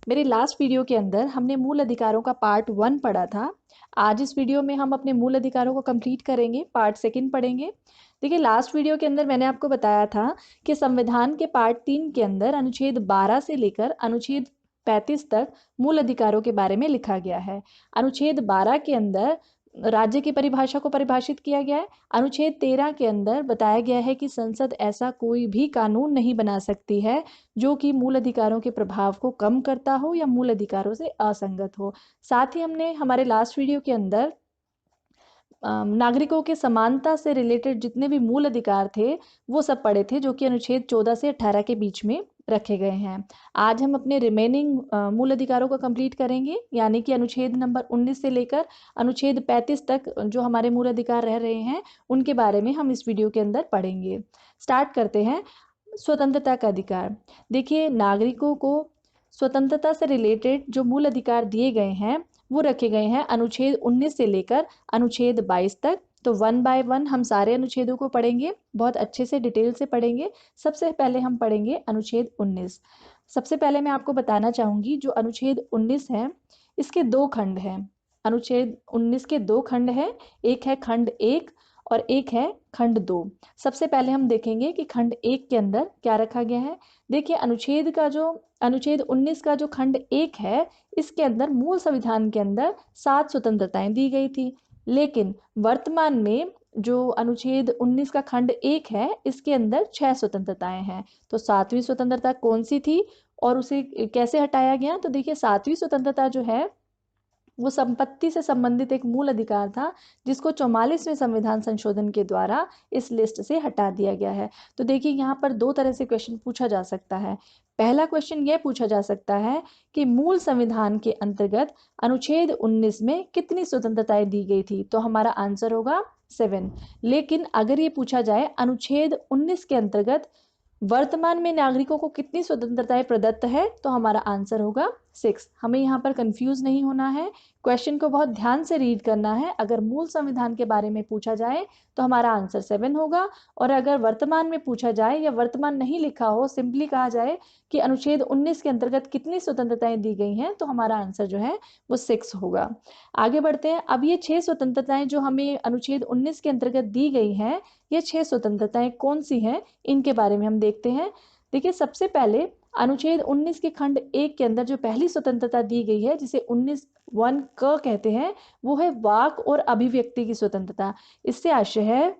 मेरी last video के अंदर हमने मूल अधिकारों का पार्ट 1 पढ़ा था। आज इस वीडियो में हम अपने मूल अधिकारों को कंप्लीट करेंगे, पार्ट 2 पढ़ेंगे। देखिए, लास्ट वीडियो के अंदर मैंने आपको बताया था कि संविधान के पार्ट 3 के अंदर अनुच्छेद 12 से लेकर अनुच्छेद 35 तक मूल अधिकारों के बारे में लिखा गया है। अनुच्छेद 12 के अंदर राज्य की परिभाषा को परिभाषित किया गया है। अनुच्छेद 13 के अंदर बताया गया है कि संसद ऐसा कोई भी कानून नहीं बना सकती है जो कि मूल अधिकारों के प्रभाव को कम करता हो या मूल अधिकारों से असंगत हो। साथ ही हमने हमारे लास्ट वीडियो के अंदर नागरिकों के समानता से रिलेटेड जितने भी मूल अधिकार थे वो सब पढ़े थे, जो कि अनुच्छेद 14 से 18 के बीच में रखे गए हैं। आज हम अपने रिमेनिंग मूल अधिकारों को कंप्लीट करेंगे, यानी कि अनुच्छेद नंबर 19 से लेकर अनुच्छेद 35 तक जो हमारे मूल अधिकार रह रहे हैं उनके बारे में हम इस वीडियो के अंदर पढ़ेंगे। स्टार्ट करते हैं। स्वतंत्रता का अधिकार। देखिए, नागरिकों को स्वतंत्रता से रिलेटेड जो मूल अधिकार दिए गए हैं वो रखे गए हैं अनुच्छेद 19 से लेकर अनुच्छेद 22 तक। तो 1 बाय 1 हम सारे अनुच्छेदों को पढ़ेंगे, बहुत अच्छे से डिटेल से पढ़ेंगे। सबसे पहले हम पढ़ेंगे अनुच्छेद 19। सबसे पहले मैं आपको बताना चाहूंगी, जो अनुच्छेद 19 है इसके दो खंड हैं। अनुच्छेद 19 के दो खंड हैं, एक है खंड 1 और एक है खंड 2। सबसे पहले हम देखेंगे कि खंड 1 के अंदर क्या रखा गया है। देखिए, अनुच्छेद 19 का जो खंड 1 है इसके अंदर मूल संविधान के अंदर 7 स्वतंत्रताएं दी गई थी, लेकिन वर्तमान में जो अनुच्छेद 19 का खंड 1 है इसके अंदर 6 स्वतंत्रताएं हैं। तो 7वीं स्वतंत्रता कौन सी थी और उसे कैसे हटाया गया? तो देखिए, 7वीं स्वतंत्रता जो है वो संपत्ति से संबंधित एक मूल अधिकार था, जिसको 44वें संविधान संशोधन के द्वारा इस लिस्ट से हटा दिया गया है। तो देखिए, यहाँ पर दो तरह से क्वेश्चन पूछा जा सकता है। पहला क्वेश्चन यह पूछा जा सकता है कि मूल संविधान के अंतर्गत अनुच्छेद 19 में कितनी स्वतंत्रताएं दी गई थी? तो हमारा आंसर होगा 7। लेकिन अगर ये पूछा जाए अनुच्छेद 19 के अंतर्गत वर्तमान में नागरिकों को कितनी स्वतंत्रताएं प्रदत्त है, तो हमारा आंसर होगा 6। हमें यहाँ पर कंफ्यूज नहीं होना है, क्वेश्चन को बहुत ध्यान से रीड करना है। अगर मूल संविधान के बारे में पूछा जाए तो हमारा आंसर 7 होगा, और अगर वर्तमान में पूछा जाए या वर्तमान नहीं लिखा हो, सिंपली कहा जाए कि अनुच्छेद 19 के अंतर्गत कितनी स्वतंत्रताएं दी गई हैं, तो हमारा आंसर जो है वो 6 होगा। आगे बढ़ते हैं। अब ये 6 स्वतंत्रताएं जो हमें अनुच्छेद 19 के अंतर्गत दी गई हैं, ये 6 स्वतंत्रताएं कौन सी हैं इनके बारे में हम देखते हैं। देखिए, सबसे पहले अनुच्छेद 19 के खंड 1 के अंदर जो पहली स्वतंत्रता दी गई है, जिसे 19(1) क कहते हैं, वो है वाक और अभिव्यक्ति की स्वतंत्रता। इससे आशय है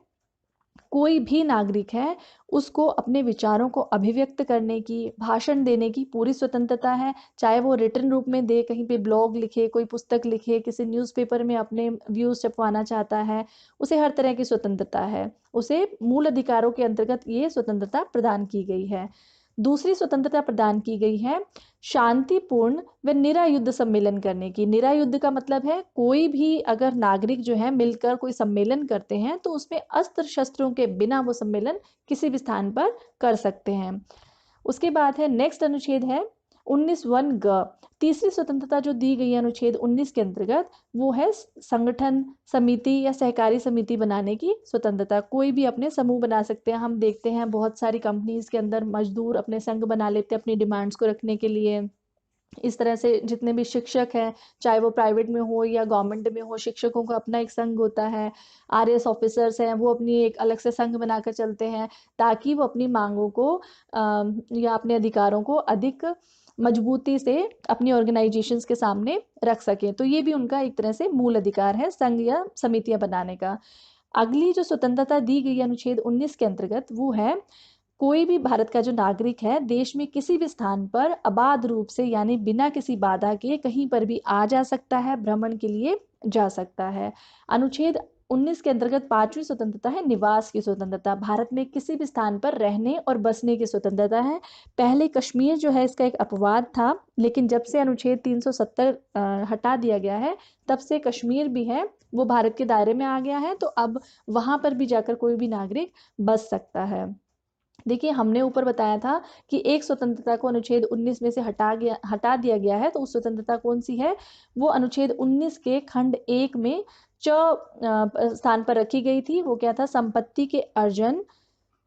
कोई भी नागरिक है उसको अपने विचारों को अभिव्यक्त करने की, भाषण देने की पूरी स्वतंत्रता है। चाहे वो रिटर्न रूप में दे, कहीं पे ब्लॉग लिखे, कोई पुस्तक लिखे, किसी न्यूज़पेपर में अपने व्यूज छपवाना चाहता है, उसे हर तरह की स्वतंत्रता है। उसे मूल अधिकारों के अंतर्गत ये स्वतंत्रता प्रदान की गई है। दूसरी स्वतंत्रता प्रदान की गई है शांतिपूर्ण व निरायुद्ध सम्मेलन करने की। निरायुद्ध का मतलब है कोई भी अगर नागरिक जो है मिलकर कोई सम्मेलन करते हैं तो उसमें अस्त्र शस्त्रों के बिना वो सम्मेलन किसी भी स्थान पर कर सकते हैं। उसके बाद है नेक्स्ट अनुच्छेद है 19(1) ग। तीसरी स्वतंत्रता जो दी गई है अनुच्छेद 19 के अंतर्गत, वो है संगठन, समिति या सहकारी समिति बनाने की स्वतंत्रता। कोई भी अपने समूह बना सकते हैं। हम देखते हैं बहुत सारी कंपनीज के अंदर मजदूर अपने संघ बना लेते हैं अपनी डिमांड्स को रखने के लिए। इस तरह से जितने भी शिक्षक हैं, चाहे वो प्राइवेट में हो या गवर्नमेंट में हो, शिक्षकों का अपना एक संघ होता है। आरएएस ऑफिसर्स हैं, वो अपनी एक अलग से संघ बनाकर चलते हैं, ताकि वो अपनी मांगों को या अपने अधिकारों को अधिक मजबूती से अपनी ऑर्गेनाइजेशंस के सामने रख सकें। तो ये भी उनका एक तरह से मूल अधिकार है, संघ या समितियां बनाने का। अगली जो स्वतंत्रता दी गई है अनुच्छेद 19 के अंतर्गत, वो है कोई भी भारत का जो नागरिक है देश में किसी भी स्थान पर अबाध रूप से, यानी बिना किसी बाधा के कहीं पर भी आ जा सकता है, भ्रमण के लिए जा सकता है। अनुच्छेद 19 के अंतर्गत 5वीं स्वतंत्रता है निवास की स्वतंत्रता। भारत में किसी भी स्थान पर रहने और बसने की स्वतंत्रता है। पहले कश्मीर जो है इसका एक अपवाद था, लेकिन जब से अनुच्छेद 370 हटा दिया गया है, तब से कश्मीर भी है वो भारत के दायरे में आ गया है। तो अब वहां पर भी जाकर कोई भी नागरिक बस सकता है। देखिए, हमने ऊपर बताया था कि एक स्वतंत्रता को अनुच्छेद 19 में से हटा दिया गया है। तो उस स्वतंत्रता कौन सी है? वो अनुच्छेद 19 के खंड 1 में च स्थान पर रखी गई थी। वो क्या था? संपत्ति के अर्जन,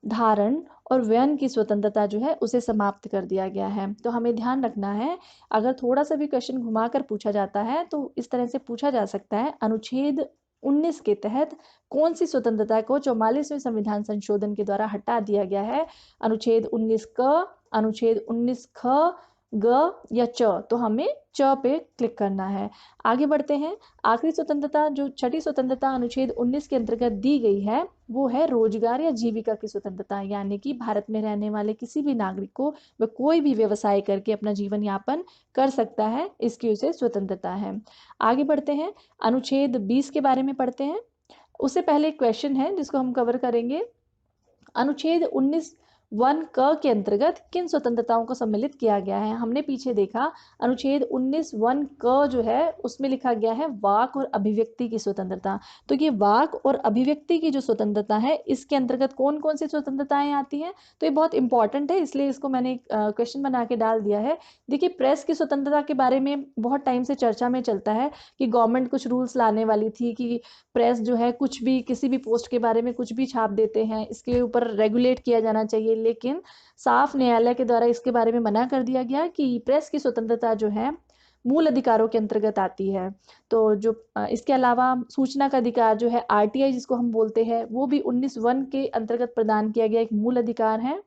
धारण और व्ययन की स्वतंत्रता जो है उसे समाप्त कर दिया गया है। तो हमें ध्यान रखना है, अगर थोड़ा सा भी क्वेश्चन घुमाकर पूछा जाता है तो इस तरह से पूछा जा सकता है, अनुच्छेद 19 के तहत कौन सी स्वतंत्रता को 44वें संविधान संशोधन के द्वारा हटा दिया गया है? अनुच्छेद 19 क, अनुच्छेद 19 ख, ग या च? तो हमें च पे क्लिक करना है। आगे बढ़ते हैं। आखिरी स्वतंत्रता, जो छठी स्वतंत्रता अनुच्छेद 19 के अंतर्गत दी गई है, वो है रोजगार या जीविका की स्वतंत्रता, यानी कि भारत में रहने वाले किसी भी नागरिक को वह कोई भी व्यवसाय करके अपना जीवन यापन कर सकता है, इसकी उसे स्वतंत्रता है। आगे बढ़ते हैं, अनुच्छेद 20 के बारे में पढ़ते हैं। उससे पहले एक क्वेश्चन है जिसको हम कवर करेंगे। अनुच्छेद 19 वन क के अंतर्गत किन स्वतंत्रताओं को सम्मिलित किया गया है? हमने पीछे देखा, अनुच्छेद 19 वन क जो है उसमें लिखा गया है वाक और अभिव्यक्ति की स्वतंत्रता। तो ये वाक और अभिव्यक्ति की जो स्वतंत्रता है, इसके अंतर्गत कौन कौन सी स्वतंत्रताएं आती हैं? तो ये बहुत इंपॉर्टेंट है, इसलिए इसको मैंने क्वेश्चन बना के डाल दिया है। देखिए, प्रेस की स्वतंत्रता के बारे में बहुत टाइम से चर्चा में चलता है कि गवर्नमेंट कुछ रूल्स लाने वाली थी कि प्रेस जो है कुछ भी, किसी भी पोस्ट के बारे में कुछ भी छाप देते हैं, इसके ऊपर रेगुलेट किया जाना चाहिए। लेकिन साफ न्यायालय के द्वारा इसके बारे में मना कर दिया गया कि प्रेस की स्वतंत्रता जो है मूल अधिकारों के अंतर्गत आती है। तो जो इसके अलावा सूचना का अधिकार जो है, आरटीआई जिसको हम बोलते हैं, वो भी 19 वन के अंतर्गत प्रदान किया गया एक मूल अधिकार है।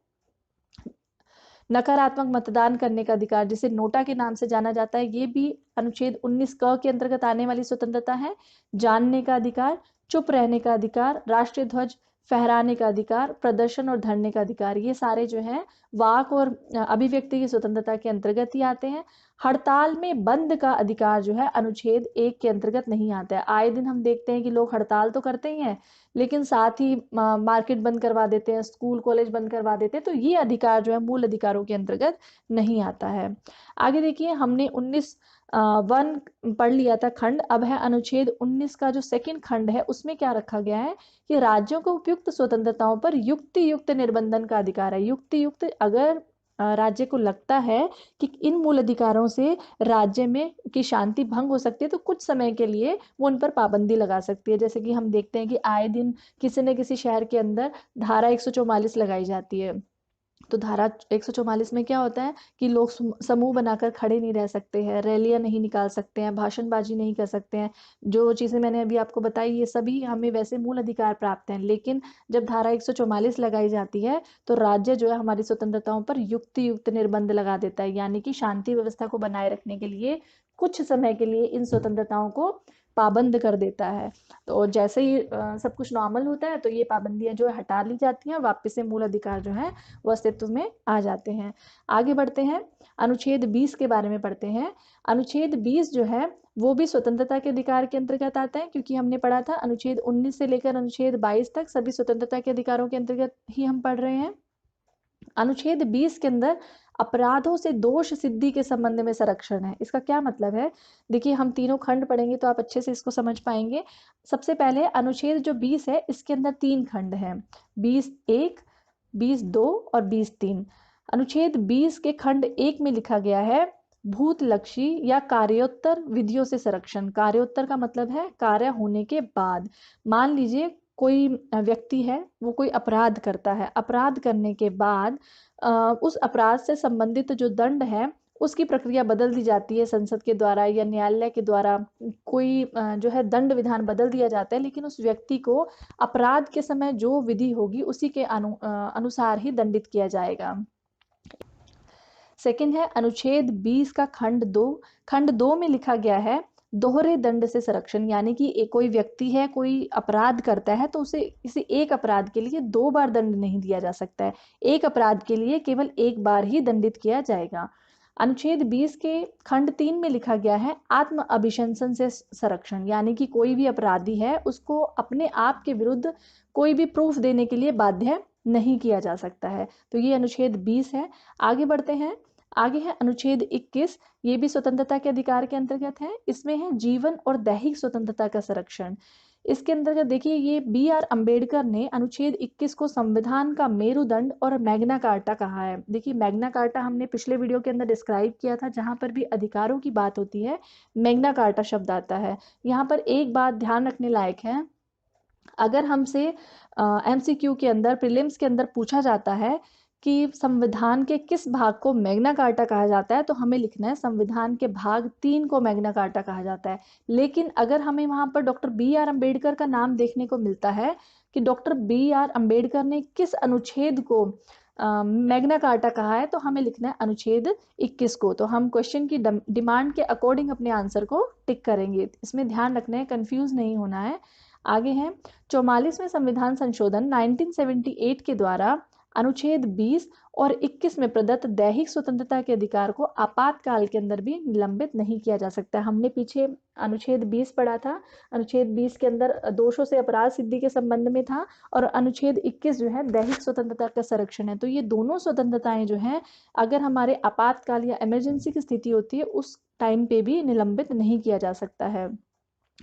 नकारात्मक मतदान करने का अधिकार, जिसे नोटा के नाम से जाना जाता है, ये भी अनुच्छेद 19 क के अंतर्गत आने वाली स्वतंत्रता है। जानने का अधिकार, चुप रहने का अधिकार, राष्ट्रीय ध्वज फहराने का अधिकार, प्रदर्शन और धरने का अधिकार, ये सारे जो हैं वाक और अभिव्यक्ति की स्वतंत्रता के अंतर्गत ही आते हैं। हड़ताल में बंद का अधिकार जो है अनुच्छेद 1 के अंतर्गत नहीं आता है। आए दिन हम देखते हैं कि लोग हड़ताल तो करते ही हैं, लेकिन साथ ही मार्केट बंद करवा देते हैं, स्कूल कॉलेज बंद करवा देते हैं। तो ये अधिकार जो है मूल अधिकारों के अंतर्गत नहीं आता है। आगे देखिए, हमने 19 वन पढ़ लिया था खंड। अब है अनुच्छेद 19 का जो सेकंड खंड है, उसमें क्या रखा गया है कि राज्यों को उपयुक्त स्वतंत्रताओं पर युक्ति युक्त निर्बंधन का अधिकार है। युक्ति युक्त, अगर राज्य को लगता है कि इन मूल अधिकारों से राज्य में की शांति भंग हो सकती है, तो कुछ समय के लिए वो उन पर पाबंदी लगा सकती है। जैसे कि हम देखते हैं कि आए दिन किसी न किसी शहर के अंदर धारा 144 लगाई जाती है। तो धारा 144 में क्या होता है कि लोग समूह बनाकर खड़े नहीं रह सकते हैं, रैलियां नहीं निकाल सकते हैं, भाषणबाजी नहीं कर सकते हैं। जो चीज़ें मैंने अभी आपको बताई, ये सभी हमें वैसे मूल अधिकार प्राप्त हैं। लेकिन जब धारा 144 लगाई जाती है, तो राज्य जो है हमारी स्वतंत्रताओं पर युक्ति युक्त निर्बंध लगा देता है, यानी कि शांति व्यवस्था को बनाए रखने के लिए कुछ समय के लिए इन स्वतंत्रताओं को पाबंद कर देता है। तो जैसे ही सब कुछ नॉर्मल होता है, तो ये पाबंदियां जो है हटा ली जाती हैं, वापस से मूल अधिकार जो है वो अस्तित्व में आ जाते हैं। आगे बढ़ते हैं, अनुच्छेद 20 के बारे में पढ़ते हैं। अनुच्छेद 20 जो है वो भी स्वतंत्रता के अधिकार के अंतर्गत आता है, क्योंकि हमने पढ़ा था अनुच्छेद 19 से लेकर अनुच्छेद 22 तक सभी स्वतंत्रता के अधिकारों के अंतर्गत ही हम पढ़ रहे हैं। अनुच्छेद 20 के अंदर अपराधों से दोष सिद्धि के संबंध में संरक्षण है। इसका क्या मतलब है? देखिए, हम तीनों खंड पढ़ेंगे तो आप अच्छे से इसको समझ पाएंगे। सबसे पहले अनुच्छेद जो 20 है, इसके अंदर 3 खंड हैं, 20(1), 20(2) और 20(3). अनुच्छेद 20 के खंड 1 में लिखा गया है भूतलक्षी या कार्योत्तर विधियों से संरक्षण। कार्योत्तर का मतलब है कार्य होने के बाद। मान लीजिए कोई व्यक्ति है, वो कोई अपराध करता है, अपराध करने के बाद उस अपराध से संबंधित जो दंड है, उसकी प्रक्रिया बदल दी जाती है संसद के द्वारा या न्यायालय के द्वारा। कोई जो है दंड विधान बदल दिया जाता है, लेकिन उस व्यक्ति को अपराध के समय जो विधि होगी उसी के अनुसार ही दंडित किया जाएगा। सेकंड है अनुच्छेद 20 का खंड 2। खंड 2 में लिखा गया है दोहरे दंड से संरक्षण, यानी कि कोई व्यक्ति है, कोई अपराध करता है, तो उसे किसी एक अपराध के लिए 2 बार दंड नहीं दिया जा सकता है। एक अपराध के लिए केवल 1 बार ही दंडित किया जाएगा। अनुच्छेद 20 के खंड 3 में लिखा गया है आत्म अभिशंसन से संरक्षण, यानी कि कोई भी अपराधी है, उसको अपने आप के विरुद्ध कोई भी प्रूफ देने के लिए बाध्य नहीं किया जा सकता है। तो ये अनुच्छेद 20 है। आगे बढ़ते हैं। आगे है अनुच्छेद 21। ये भी स्वतंत्रता के अधिकार के अंतर्गत है। इसमें है जीवन और दैहिक स्वतंत्रता का संरक्षण। इसके अंतर्गत देखिए, ये B.R. अम्बेडकर ने अनुच्छेद 21 को संविधान का मेरुदंड और मैग्ना कार्टा कहा है। देखिए, मैग्ना कार्टा हमने पिछले वीडियो के अंदर डिस्क्राइब किया था, जहां पर भी अधिकारों की बात होती है मैग्ना कार्टा शब्द आता है। यहाँ पर एक बात ध्यान रखने लायक है, अगर हमसे एमसीक्यू के अंदर, प्रीलिम्स के अंदर पूछा जाता है कि संविधान के किस भाग को मैग्ना कार्टा कहा जाता है, तो हमें लिखना है संविधान के भाग 3 को मैग्ना कार्टा कहा जाता है। लेकिन अगर हमें वहाँ पर डॉक्टर बी आर अम्बेडकर का नाम देखने को मिलता है कि डॉक्टर बी आर अम्बेडकर ने किस अनुच्छेद को मैग्ना कार्टा कहा है, तो हमें लिखना है अनुच्छेद 21 को। तो हम क्वेश्चन की डिमांड के अकॉर्डिंग अपने आंसर को टिक करेंगे, इसमें ध्यान रखना है, कंफ्यूज नहीं होना है। आगे है 44वें संविधान संशोधन 1978 के द्वारा अनुच्छेद 20 और 21 में प्रदत्त दैहिक स्वतंत्रता के अधिकार को आपातकाल के अंदर भी निलंबित नहीं किया जा सकता। हमने पीछे अनुच्छेद 20 पढ़ा था, अनुच्छेद 20 के अंदर दोषों से अपराध सिद्धि के संबंध में था, और अनुच्छेद 21 जो है दैहिक स्वतंत्रता का संरक्षण है। तो ये दोनों स्वतंत्रताएं जो हैं, अगर हमारे आपातकाल या इमरजेंसी की स्थिति होती है, उस टाइम पे भी निलंबित नहीं किया जा सकता है।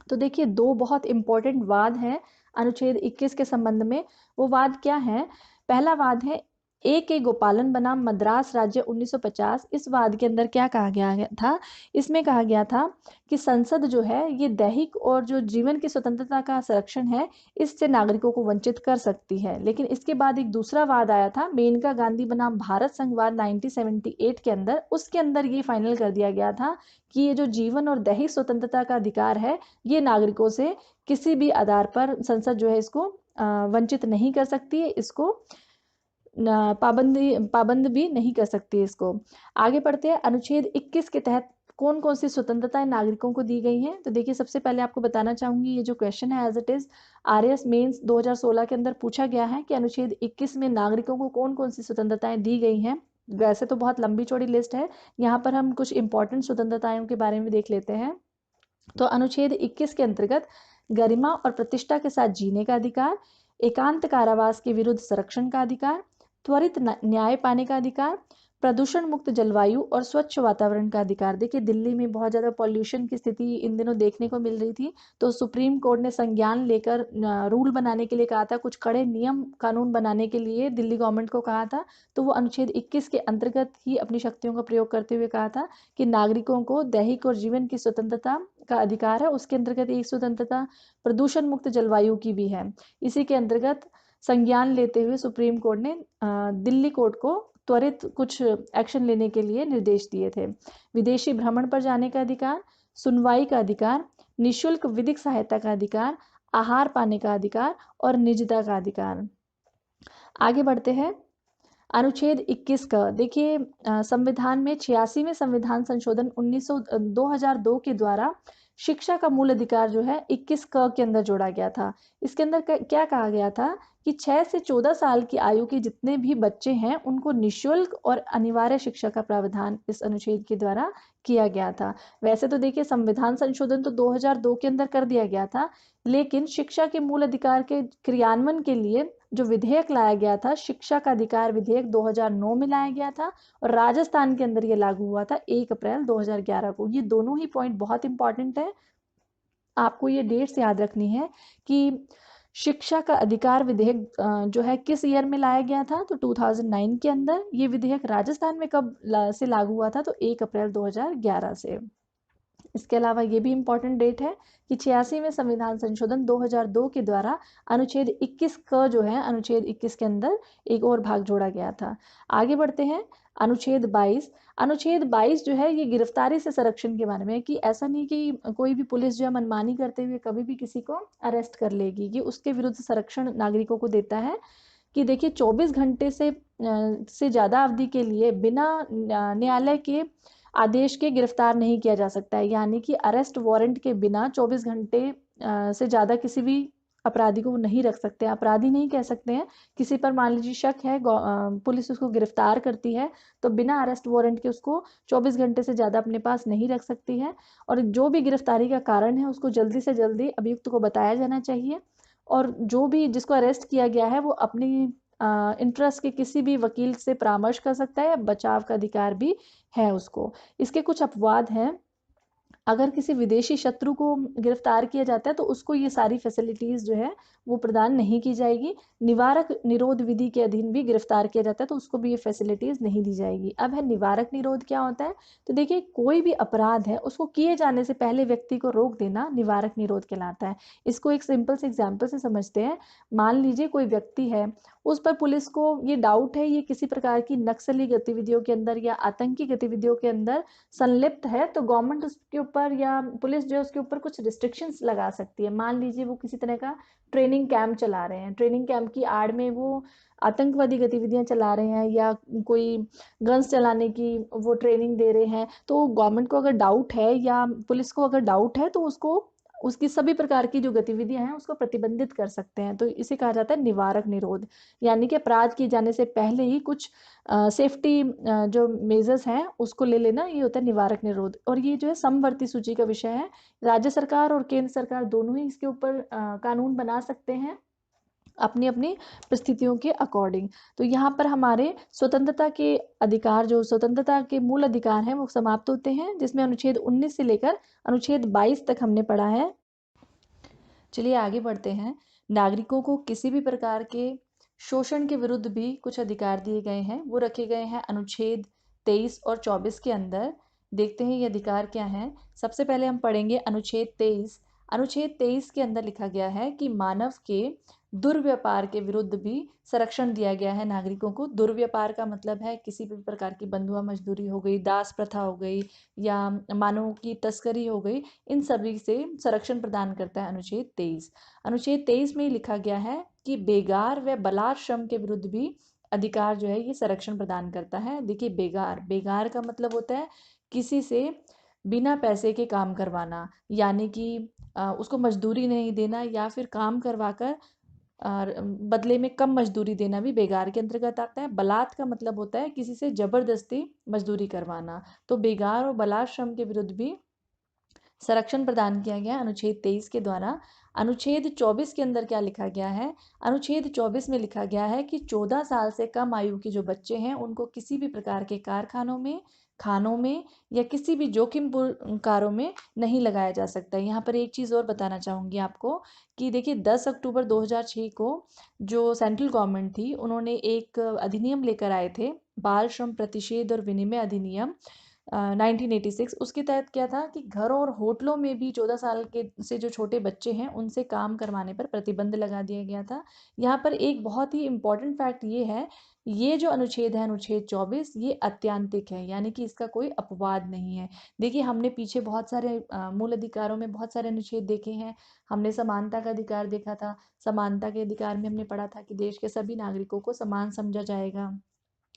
तो देखिए, दो बहुत इंपॉर्टेंट वाद हैं अनुच्छेद 21 के संबंध में। वो वाद क्या है? पहला वाद है ए के गोपालन बनाम मद्रास राज्य 1950। इस वाद के अंदर क्या कहा गया था? इसमें कहा गया था कि संसद जो है ये दैहिक और जो जीवन की स्वतंत्रता का संरक्षण है, इससे नागरिकों को वंचित कर सकती है। लेकिन इसके बाद एक दूसरा वाद आया था, मेनका गांधी बनाम भारत संघवाद 1978 के अंदर। उसके अंदर ये फाइनल कर दिया गया था कि ये जो जीवन और दैहिक स्वतंत्रता का अधिकार है, ये नागरिकों से किसी भी आधार पर संसद जो है इसको वंचित नहीं कर सकती है, इसको पाबंद भी नहीं कर सकती है इसको। आगे बढ़ते हैं, अनुच्छेद 21 के तहत कौन कौन सी स्वतंत्रताएं नागरिकों को दी गई हैं? तो देखिए, सबसे पहले आपको बताना चाहूंगी, ये जो क्वेश्चन है as it is RS mains 2016 के अंदर पूछा गया है कि अनुच्छेद 21 में नागरिकों को कौन कौन सी स्वतंत्रताएं दी गई हैं। वैसे तो बहुत लंबी चौड़ी लिस्ट है, यहाँ पर हम कुछ इंपॉर्टेंट स्वतंत्रताओं के बारे में देख लेते हैं। तो अनुच्छेद 21 के अंतर्गत गरिमा और प्रतिष्ठा के साथ जीने का अधिकार, एकांत कारावास के विरुद्ध संरक्षण का अधिकार, त्वरित न्याय पाने का अधिकार, प्रदूषण मुक्त जलवायु और स्वच्छ वातावरण का अधिकार। देखिए, दिल्ली में बहुत ज़्यादा पॉल्यूशन की स्थिति इन दिनों देखने को मिल रही थी, तो सुप्रीम कोर्ट ने संज्ञान लेकर रूल बनाने के लिए कहा था, कुछ कड़े नियम कानून बनाने के लिए दिल्ली गवर्नमेंट को कहा था। तो वो अनुच्छेद 21 के अंतर्गत ही अपनी शक्तियों का प्रयोग करते हुए कहा था कि नागरिकों को दैहिक और जीवन की स्वतंत्रता का अधिकार है। उसके अंतर्गत एक स्वतंत्रता प्रदूषण मुक्त जलवायु की भी है। इसी के अंतर्गत संज्ञान लेते हुए सुप्रीम कोर्ट ने दिल्ली कोर्ट को त्वरित कुछ एक्शन लेने के लिए निर्देश दिए थे। विदेशी भ्रमण पर जाने का अधिकार, सुनवाई का अधिकार, निशुल्क विधिक सहायता का अधिकार, आहार पाने का अधिकार और निजता का अधिकार। आगे बढ़ते हैं, अनुच्छेद 21 का देखिए, संविधान में 86वें संविधान संशोधन 2002 के द्वारा शिक्षा का मूल अधिकार जो है 21 क के अंदर जोड़ा गया था। इसके अंदर क्या कहा गया था कि 6 से 14 साल की आयु के जितने भी बच्चे हैं, उनको निशुल्क और अनिवार्य शिक्षा का प्रावधान इस अनुच्छेद के द्वारा किया गया था। वैसे तो देखिए, संविधान संशोधन तो 2002 के अंदर कर दिया गया था, लेकिन शिक्षा के मूल अधिकार के क्रियान्वयन के लिए जो विधेयक लाया गया था, शिक्षा का अधिकार विधेयक 2009 में लाया गया था, और राजस्थान के अंदर ये लागू हुआ था 1 अप्रैल 2011 को। ये दोनों ही पॉइंट बहुत इंपॉर्टेंट है, आपको ये डेट्स याद रखनी है कि शिक्षा का अधिकार विधेयक जो है किस ईयर में लाया गया था, तो 2009 के अंदर। ये विधेयक राजस्थान में कब से लागू हुआ था, तो 1 अप्रैल 2011 से। इसके अलावा ये भी इम्पॉर्टेंट डेट है कि 86वें संविधान संशोधन 2002 के द्वारा अनुच्छेद 21 क जो है, अनुच्छेद 21 के अंदर एक और भाग जोड़ा गया था। आगे बढ़ते हैं, अनुच्छेद 22। अनुच्छेद 22 जो है ये गिरफ्तारी से संरक्षण के बारे में है, कि ऐसा नहीं कि कोई भी पुलिस जो है मनमानी करते हुए कभी भी किसी को अरेस्ट कर लेगी। ये उसके विरुद्ध संरक्षण नागरिकों को देता है कि देखिए, 24 घंटे से ज़्यादा अवधि के लिए बिना न्यायालय के आदेश के गिरफ्तार नहीं किया जा सकता है। यानी कि अरेस्ट वारंट के बिना 24 घंटे से ज़्यादा किसी भी अपराधी को नहीं रख सकते हैं। अपराधी नहीं कह सकते हैं, किसी पर मान लीजिए शक है, पुलिस उसको गिरफ्तार करती है, तो बिना अरेस्ट वारंट के उसको 24 घंटे से ज़्यादा अपने पास नहीं रख सकती है। और जो भी गिरफ्तारी का कारण है, उसको जल्दी से जल्दी अभियुक्त को बताया जाना चाहिए, और जो भी जिसको अरेस्ट किया गया है, वो अपनी इंटरेस्ट के किसी भी वकील से परामर्श कर सकता है, बचाव का अधिकार भी है उसको। इसके कुछ अपवाद हैं। अगर किसी विदेशी शत्रु को गिरफ्तार किया जाता है तो उसको ये सारी फैसिलिटीज जो है वो प्रदान नहीं की जाएगी। निवारक निरोध विधि के अधीन भी गिरफ्तार किया जाता है तो उसको भी ये फैसिलिटीज नहीं दी जाएगी। अब है निवारक निरोध क्या होता है? तो देखिए, कोई भी अपराध है उसको किए जाने से पहले व्यक्ति को रोक देना निवारक निरोध कहलाता है। इसको एक सिंपल से एग्जाम्पल से समझते हैं। मान लीजिए कोई व्यक्ति है, उस पर पुलिस को ये डाउट है ये किसी प्रकार की नक्सली गतिविधियों के अंदर या आतंकी गतिविधियों के अंदर संलिप्त है, तो गवर्नमेंट उसके ऊपर या पुलिस जो है उसके ऊपर कुछ रिस्ट्रिक्शंस लगा सकती है। मान लीजिए वो किसी तरह का ट्रेनिंग कैंप चला रहे हैं, ट्रेनिंग कैंप की आड़ में वो आतंकवादी गतिविधियां चला रहे हैं या कोई गन्स चलाने की वो ट्रेनिंग दे रहे हैं, तो गवर्नमेंट को अगर डाउट है या पुलिस को अगर डाउट है तो उसको उसकी सभी प्रकार की जो गतिविधियां हैं उसको प्रतिबंधित कर सकते हैं। तो इसे कहा जाता है निवारक निरोध। यानी कि अपराध किए जाने से पहले ही कुछ सेफ्टी जो मेजर्स हैं उसको ले लेना, ये होता है निवारक निरोध। और ये जो है समवर्ती सूची का विषय है। राज्य सरकार और केंद्र सरकार दोनों ही इसके ऊपर कानून बना सकते हैं अपनी अपनी परिस्थितियों के अकॉर्डिंग। तो यहाँ पर हमारे स्वतंत्रता के अधिकार, जो स्वतंत्रता के मूल अधिकार हैं, वो समाप्त होते हैं, जिसमें अनुच्छेद 19 से लेकर अनुच्छेद 22 तक हमने पढ़ा है। चलिए आगे बढ़ते हैं। नागरिकों को किसी भी प्रकार के शोषण के विरुद्ध भी कुछ अधिकार दिए गए हैं, वो रखे गए हैं अनुच्छेद 23 और 24 के अंदर। देखते हैं ये अधिकार क्या हैं। सबसे पहले हम पढ़ेंगे अनुच्छेद 23। अनुच्छेद 23 के अंदर लिखा गया है कि मानव के दुर्व्यापार के विरुद्ध भी संरक्षण दिया गया है नागरिकों को। दुर्व्यापार का मतलब है किसी भी प्रकार की बंधुआ मजदूरी हो गई, दास प्रथा हो गई या मानवों की तस्करी हो गई, इन सभी से संरक्षण प्रदान करता है अनुच्छेद 23। अनुच्छेद 23 में लिखा गया है कि बेगार व बलात् श्रम के विरुद्ध भी अधिकार जो है ये संरक्षण प्रदान करता है। देखिए, बेगार, बेगार का मतलब होता है किसी से बिना पैसे के काम करवाना, यानी कि उसको मजदूरी नहीं देना या फिर काम करवाकर और बदले में कम मजदूरी देना भी बेगार के अंतर्गत आता है। बलात् का मतलब होता है किसी से जबरदस्ती मजदूरी करवाना। तो बेगार और बलात् श्रम के विरुद्ध भी संरक्षण प्रदान किया गया अनुच्छेद 23 के द्वारा। अनुच्छेद 24 के अंदर क्या लिखा गया है? अनुच्छेद 24 में लिखा गया है कि 14 साल से कम आयु के जो बच्चे हैं उनको किसी भी प्रकार के कारखानों में, खानों में या किसी भी जोखिमपूर्ण कार्यों में नहीं लगाया जा सकता है। यहाँ पर एक चीज़ और बताना चाहूँगी आपको कि देखिए, 10 अक्टूबर 2006 को जो सेंट्रल गवर्नमेंट थी उन्होंने एक अधिनियम लेकर आए थे, बाल श्रम प्रतिषेध और विनिमय अधिनियम 1986। उसके तहत क्या था कि घरों और होटलों में भी 14 साल के से जो छोटे बच्चे हैं उनसे काम करवाने पर प्रतिबंध लगा दिया गया था। यहाँ पर एक बहुत ही इम्पॉर्टेंट फैक्ट ये है, ये जो अनुच्छेद है अनुच्छेद 24, ये अत्यांतिक है, यानी कि इसका कोई अपवाद नहीं है। देखिए, हमने पीछे बहुत सारे मूल अधिकारों में बहुत सारे अनुच्छेद देखे हैं। हमने समानता का अधिकार देखा था। समानता के अधिकार में हमने पढ़ा था कि देश के सभी नागरिकों को समान समझा जाएगा।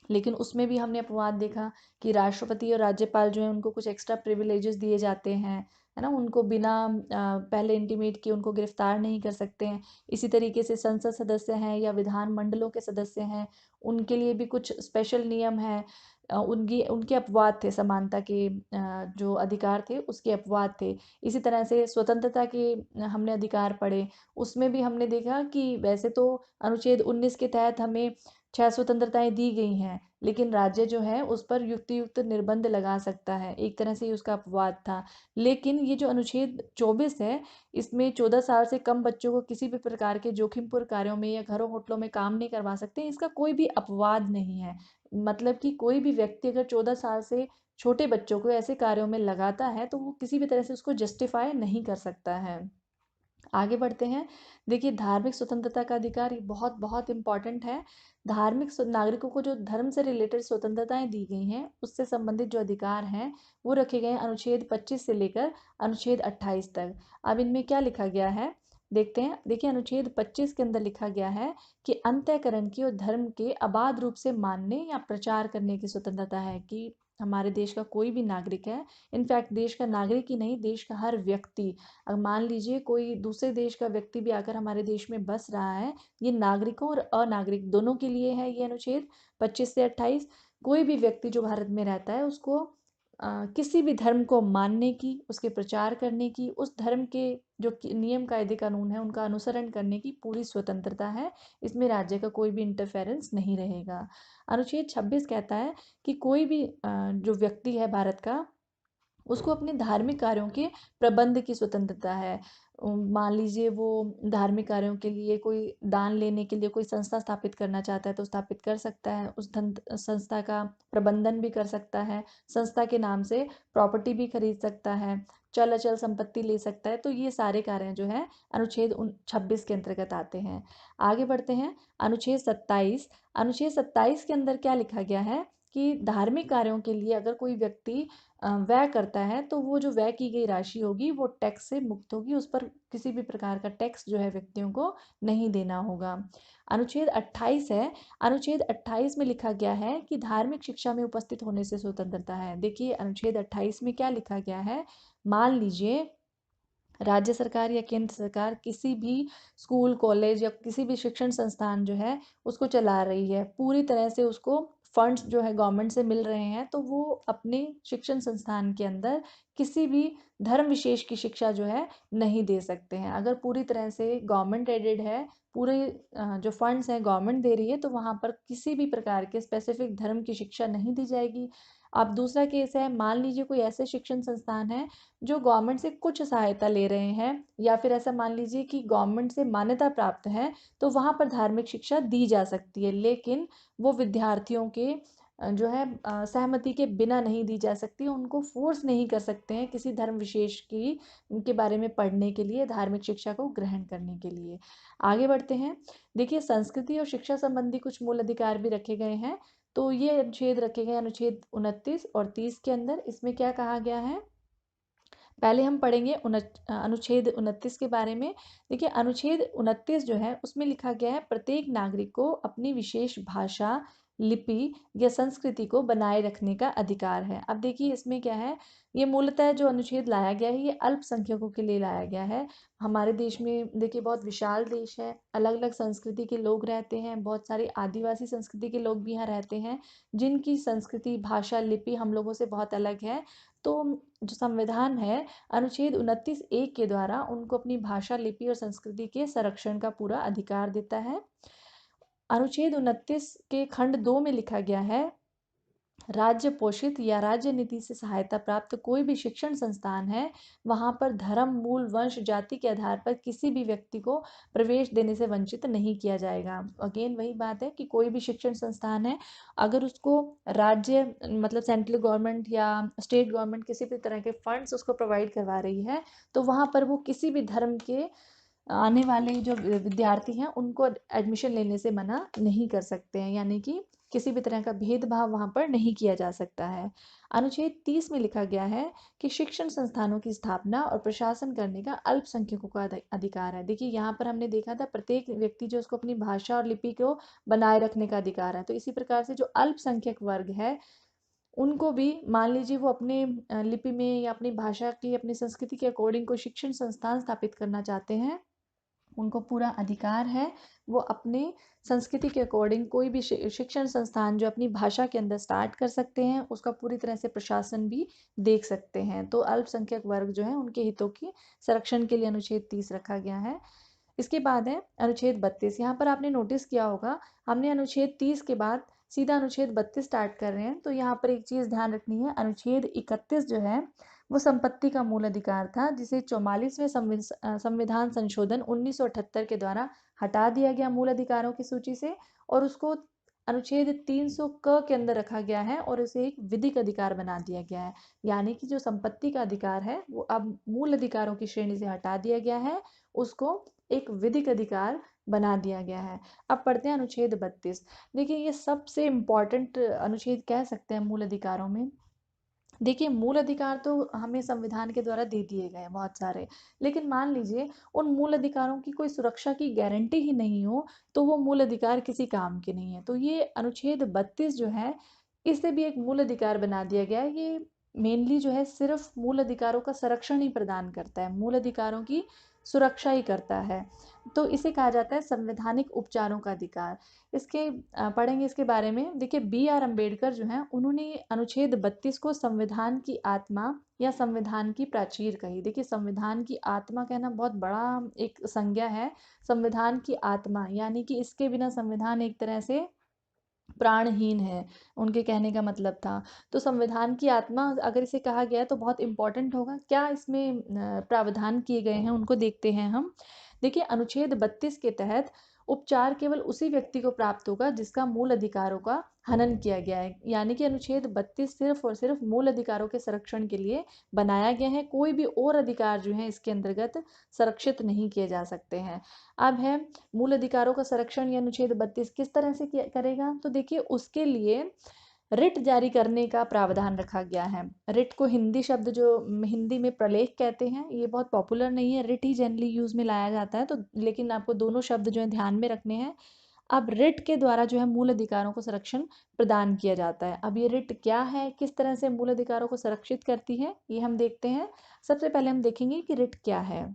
लेकिन उसमें भी हमने अपवाद देखा कि राष्ट्रपति और राज्यपाल जो है उनको कुछ एक्स्ट्रा प्रिविलेजेस दिए जाते हैं, है ना, उनको बिना पहले इंटीमेट किए उनको गिरफ्तार नहीं कर सकते हैं। इसी तरीके से संसद सदस्य हैं या विधान मंडलों के सदस्य हैं, उनके लिए भी कुछ स्पेशल नियम है। उनकी उनके अपवाद थे, समानता के जो अधिकार थे उसके अपवाद थे। इसी तरह से स्वतंत्रता के हमने अधिकार पढ़े, उसमें भी हमने देखा कि वैसे तो अनुच्छेद 19 के तहत हमें 6 स्वतंत्रताएं दी गई हैं, लेकिन राज्य जो है उस पर युक्तियुक्त निर्बंध लगा सकता है, एक तरह से ये उसका अपवाद था। लेकिन ये जो अनुच्छेद 24 है, इसमें 14 साल से कम बच्चों को किसी भी प्रकार के जोखिमपूर्ण कार्यों में या घरों होटलों में काम नहीं करवा सकते, इसका कोई भी अपवाद नहीं है। मतलब कि कोई भी व्यक्ति अगर 14 साल से छोटे बच्चों को ऐसे कार्यों में लगाता है तो वो किसी भी तरह से उसको जस्टिफाई नहीं कर सकता है। आगे बढ़ते हैं। देखिए, धार्मिक स्वतंत्रता का अधिकार ये बहुत बहुत इम्पॉर्टेंट है। नागरिकों को जो धर्म से रिलेटेड स्वतंत्रताएं दी गई हैं उससे संबंधित जो अधिकार हैं वो रखे गए हैं अनुच्छेद 25 से लेकर अनुच्छेद 28 तक। अब इनमें क्या लिखा गया है देखते हैं। देखिए, अनुच्छेद 25 के अंदर लिखा गया है कि अंतःकरण की और धर्म के अबाध रूप से मानने या प्रचार करने की स्वतंत्रता है, कि हमारे देश का कोई भी नागरिक है, इनफैक्ट देश का नागरिक ही नहीं, देश का हर व्यक्ति, अगर मान लीजिए कोई दूसरे देश का व्यक्ति भी आकर हमारे देश में बस रहा है, ये नागरिकों और अनागरिक दोनों के लिए है ये अनुच्छेद 25 से 28। कोई भी व्यक्ति जो भारत में रहता है उसको किसी भी धर्म को मानने की, उसके प्रचार करने की, उस धर्म के जो नियम कायदे कानून है उनका अनुसरण करने की पूरी स्वतंत्रता है। इसमें राज्य का कोई भी इंटरफेरेंस नहीं रहेगा। अनुच्छेद 26 कहता है कि कोई भी जो व्यक्ति है भारत का, उसको अपने धार्मिक कार्यों के प्रबंध की स्वतंत्रता है। मान लीजिए वो धार्मिक कार्यों के लिए कोई दान लेने के लिए कोई संस्था स्थापित करना चाहता है तो स्थापित कर सकता है, उस धन संस्था का प्रबंधन भी कर सकता है, संस्था के नाम से प्रॉपर्टी भी खरीद सकता है, चल अचल संपत्ति ले सकता है। तो ये सारे कार्य जो है अनुच्छेद 26 के अंतर्गत आते हैं। आगे बढ़ते हैं, अनुच्छेद 27। अनुच्छेद 27 के अंदर क्या लिखा गया है कि धार्मिक कार्यों के लिए अगर कोई व्यक्ति व्यय करता है तो वो जो व्यय की गई राशि होगी वो टैक्स से मुक्त होगी, उस पर किसी भी प्रकार का टैक्स जो है व्यक्तियों को नहीं देना होगा। अनुच्छेद 28 है। अनुच्छेद 28 में लिखा गया है कि धार्मिक शिक्षा में उपस्थित होने से स्वतंत्रता है। देखिए अनुच्छेद 28 में क्या लिखा गया है, मान लीजिए राज्य सरकार या केंद्र सरकार किसी भी स्कूल कॉलेज या किसी भी शिक्षण संस्थान जो है उसको चला रही है, पूरी तरह से उसको फंड्स जो है गवर्नमेंट से मिल रहे हैं, तो वो अपने शिक्षण संस्थान के अंदर किसी भी धर्म विशेष की शिक्षा जो है नहीं दे सकते हैं। अगर पूरी तरह से गवर्नमेंट एडेड है, पूरे जो फंड्स हैं गवर्नमेंट दे रही है, तो वहाँ पर किसी भी प्रकार के स्पेसिफिक धर्म की शिक्षा नहीं दी जाएगी। अब दूसरा केस है, मान लीजिए कोई ऐसे शिक्षण संस्थान है जो गवर्नमेंट से कुछ सहायता ले रहे हैं, या फिर ऐसा मान लीजिए कि गवर्नमेंट से मान्यता प्राप्त है, तो वहाँ पर धार्मिक शिक्षा दी जा सकती है, लेकिन वो विद्यार्थियों के जो है सहमति के बिना नहीं दी जा सकती। उनको फोर्स नहीं कर सकते हैं किसी धर्म विशेष की के बारे में पढ़ने के लिए, धार्मिक शिक्षा को ग्रहण करने के लिए। आगे बढ़ते हैं, देखिए संस्कृति और शिक्षा संबंधी कुछ मूल अधिकार भी रखे गए हैं। तो ये अनुच्छेद रखे गए अनुच्छेद 29 और 30 के अंदर। इसमें क्या कहा गया है, पहले हम पढ़ेंगे अनुच्छेद 29 के बारे में। देखिए अनुच्छेद 29 जो है उसमें लिखा गया है प्रत्येक नागरिक को अपनी विशेष भाषा, लिपि या संस्कृति को बनाए रखने का अधिकार है। अब देखिए इसमें क्या है, ये मूलतः जो अनुच्छेद लाया गया है ये अल्पसंख्यकों के लिए लाया गया है। हमारे देश में देखिए बहुत विशाल देश है, अलग अलग संस्कृति के लोग रहते हैं, बहुत सारे आदिवासी संस्कृति के लोग भी यहाँ रहते हैं, जिनकी संस्कृति, भाषा, लिपि हम लोगों से बहुत अलग है। तो जो संविधान है अनुच्छेद 29(1) के द्वारा उनको अपनी भाषा, लिपि और संस्कृति के संरक्षण का पूरा अधिकार देता है। अनुच्छेद 29 के खंड 2 में लिखा गया है, राज्य पोषित या राज्य नीति से सहायता प्राप्त कोई भी शिक्षण संस्थान है, वहां पर धर्म, मूल, वंश, जाति के आधार पर किसी भी व्यक्ति को प्रवेश देने से वंचित नहीं किया जाएगा। अगेन वही बात है कि कोई भी शिक्षण संस्थान है, अगर उसको राज्य मतलब सेंट्रल गवर्नमेंट या स्टेट गवर्नमेंट किसी भी तरह के फंड्स उसको प्रोवाइड करवा रही है, तो वहां पर वो किसी भी धर्म के आने वाले जो विद्यार्थी हैं उनको एडमिशन लेने से मना नहीं कर सकते हैं, यानी कि किसी भी तरह का भेदभाव वहाँ पर नहीं किया जा सकता है। अनुच्छेद 30 में लिखा गया है कि शिक्षण संस्थानों की स्थापना और प्रशासन करने का अल्पसंख्यकों का अधिकार है। देखिए यहाँ पर हमने देखा था प्रत्येक व्यक्ति जो उसको अपनी भाषा और लिपि को बनाए रखने का अधिकार है, तो इसी प्रकार से जो अल्पसंख्यक वर्ग है उनको भी मान लीजिए वो अपने लिपि में या अपनी भाषा की, अपनी संस्कृति के अकॉर्डिंग कोई शिक्षण संस्थान स्थापित करना चाहते हैं, उनको पूरा अधिकार है। वो अपने संस्कृति के अकॉर्डिंग कोई भी शिक्षण संस्थान जो अपनी भाषा के अंदर स्टार्ट कर सकते हैं, उसका पूरी तरह से प्रशासन भी देख सकते हैं। तो अल्पसंख्यक वर्ग जो है उनके हितों की संरक्षण के लिए अनुच्छेद 30 रखा गया है। इसके बाद है अनुच्छेद 32। यहाँ पर आपने नोटिस किया होगा, हमने अनुच्छेद 30 के बाद सीधा अनुच्छेद 32 स्टार्ट कर रहे हैं। तो यहाँ पर एक चीज़ ध्यान रखनी है, अनुच्छेद 31 जो है वो संपत्ति का मूल अधिकार था, जिसे 44वें संविधान संशोधन 1978 के द्वारा हटा दिया गया मूल अधिकारों की सूची से, और उसको अनुच्छेद 300 क के अंदर रखा गया है और इसे एक विधिक अधिकार बना दिया गया है। यानी कि जो संपत्ति का अधिकार है वो अब मूल अधिकारों की श्रेणी से हटा दिया गया है, उसको एक विधिक अधिकार बना दिया गया है। अब पढ़ते हैं अनुच्छेद 32। देखिए ये सबसे इम्पोर्टेंट अनुच्छेद कह सकते हैं मूल अधिकारों में। देखिए मूल अधिकार तो हमें संविधान के द्वारा दे दिए गए हैं बहुत सारे, लेकिन मान लीजिए उन मूल अधिकारों की कोई सुरक्षा की गारंटी ही नहीं हो, तो वो मूल अधिकार किसी काम के नहीं है। तो ये अनुच्छेद 32 जो है इसे भी एक मूल अधिकार बना दिया गया है। ये मेनली जो है सिर्फ मूल अधिकारों का संरक्षण ही प्रदान करता है, मूल अधिकारों की सुरक्षा ही करता है। तो इसे कहा जाता है संवैधानिक उपचारों का अधिकार। इसके पढ़ेंगे इसके बारे में। देखिए B.R. अम्बेडकर जो हैं उन्होंने अनुच्छेद 32 को संविधान की आत्मा या संविधान की प्राचीर कही। देखिए संविधान की आत्मा कहना बहुत बड़ा एक संज्ञा है। संविधान की आत्मा यानी कि इसके बिना संविधान एक तरह से प्राणहीन है, उनके कहने का मतलब था। तो संविधान की आत्मा अगर इसे कहा गया है तो बहुत इम्पोर्टेंट होगा। क्या इसमें प्रावधान किए गए हैं उनको देखते हैं हम। देखिए अनुच्छेद 32 के तहत उपचार केवल उसी व्यक्ति को प्राप्त होगा जिसका मूल अधिकारों का हनन किया गया है। यानी कि अनुच्छेद 32 सिर्फ और सिर्फ मूल अधिकारों के संरक्षण के लिए बनाया गया है। कोई भी और अधिकार जो है इसके अंतर्गत संरक्षित नहीं किए जा सकते हैं। अब है मूल अधिकारों का संरक्षण या अनुच्छेद 32 किस तरह से करेगा, तो देखिए उसके लिए रिट जारी करने का प्रावधान रखा गया है। रिट को हिंदी शब्द जो हिंदी में प्रलेख कहते हैं, ये बहुत पॉपुलर नहीं है, रिट ही जनरली यूज में लाया जाता है। तो लेकिन आपको दोनों शब्द जो है ध्यान में रखने हैं। अब रिट के द्वारा जो है मूल अधिकारों को संरक्षण प्रदान किया जाता है। अब ये रिट क्या है, किस तरह से मूल अधिकारों को संरक्षित करती है, ये हम देखते हैं। सबसे पहले हम देखेंगे कि रिट क्या है।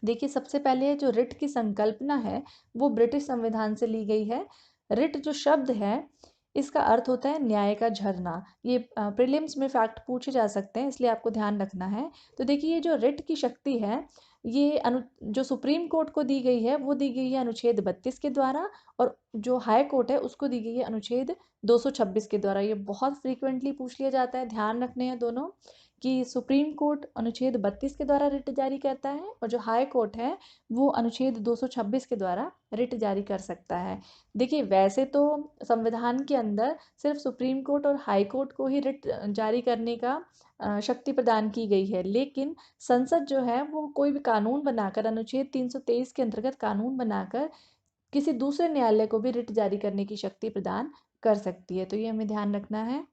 देखिए सबसे पहले जो रिट की संकल्पना है वो ब्रिटिश संविधान से ली गई है। रिट जो शब्द है इसका अर्थ होता है न्याय का झरना। ये प्रीलिम्स में फैक्ट पूछे जा सकते हैं, इसलिए आपको ध्यान रखना है। तो देखिए ये जो रिट की शक्ति है ये जो सुप्रीम कोर्ट को दी गई है वो दी गई है अनुच्छेद 32 के द्वारा, और जो हाई कोर्ट है उसको दी गई है अनुच्छेद 226 के द्वारा। ये बहुत फ्रीक्वेंटली पूछ लिया जाता है, ध्यान रखने हैं दोनों, कि सुप्रीम कोर्ट अनुच्छेद 32 के द्वारा रिट जारी करता है और जो हाई कोर्ट है वो अनुच्छेद 226 के द्वारा रिट जारी कर सकता है। देखिए वैसे तो संविधान के अंदर सिर्फ सुप्रीम कोर्ट और हाई कोर्ट को ही रिट जारी करने का शक्ति प्रदान की गई है, लेकिन संसद जो है वो कोई भी कानून बनाकर अनुच्छेद 323 के अंतर्गत कानून बनाकर किसी दूसरे न्यायालय को भी रिट जारी करने की शक्ति प्रदान कर सकती है। तो ये हमें ध्यान रखना है।